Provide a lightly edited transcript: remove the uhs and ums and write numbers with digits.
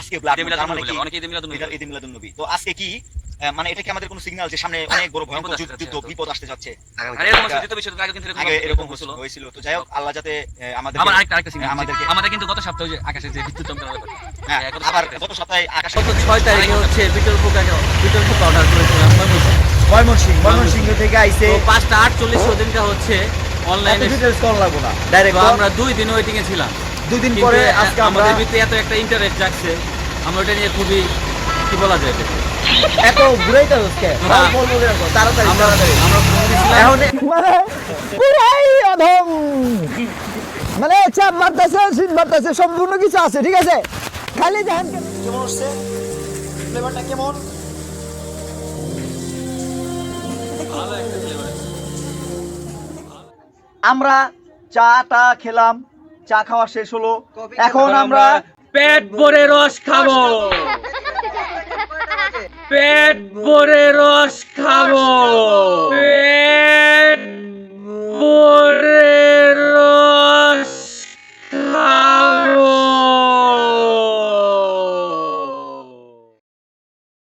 আজকে ব্ল্যাক মানে কি অনেকে ঈদ মিলাদুন নবী। তো আজকে কি মানে এটা কি আমাদের কোনো সিগন্যাল যে সামনে অনেক বড় ভয়ঙ্কর যুদ্ধ বিপদ আসতে যাচ্ছে? আরে এরকম যুদ্ধ বিষয় আগে কিন্তু এরকম হয়েছিল। তো যাই হোক আল্লাহ যাতে আমাদের আরেকটা সিগন্যাল আমাদের কিন্তু গত সপ্তাহে যে আকাশে যে বিদ্যুৎ চমকানোর ব্যাপার, হ্যাঁ আবার গত সপ্তাহে আকাশে 6 তারিখে হচ্ছে বিটল পোকা অর্ডার করেছিলাম ময়মনসিংহ থেকে আইছে। তো 5:48 ওদিনটা হচ্ছে অনলাইনে ডিটেইলস কল লাগবো না ডাইরেক্ট। আমরা 2 দিন ওয়েটিং এ ছিলাম। 2 দিন পরে আজকে আমাদের ভিতরে এত একটা ইন্টারেস্ট জাগছে, আমরা ওটা নিয়ে খুবই কি বলা যায় এত ঘুরাইতে হচ্ছে তাড়াতাড়ি আমরা এখন মানে পুরাই অধম, মানে চাপ মারতেছে সিন মারতেছে সম্পূর্ণ কিছু আছে। ঠিক আছে, খালি দেখেন কেমন হচ্ছে ফ্লেভারটা কেমন। আমরা চাটা খেলাম, চা খাওয়া শেষ হলো, এখন আমরা পেট ভরে রস খাবো, পেট ভরে রস খাবো।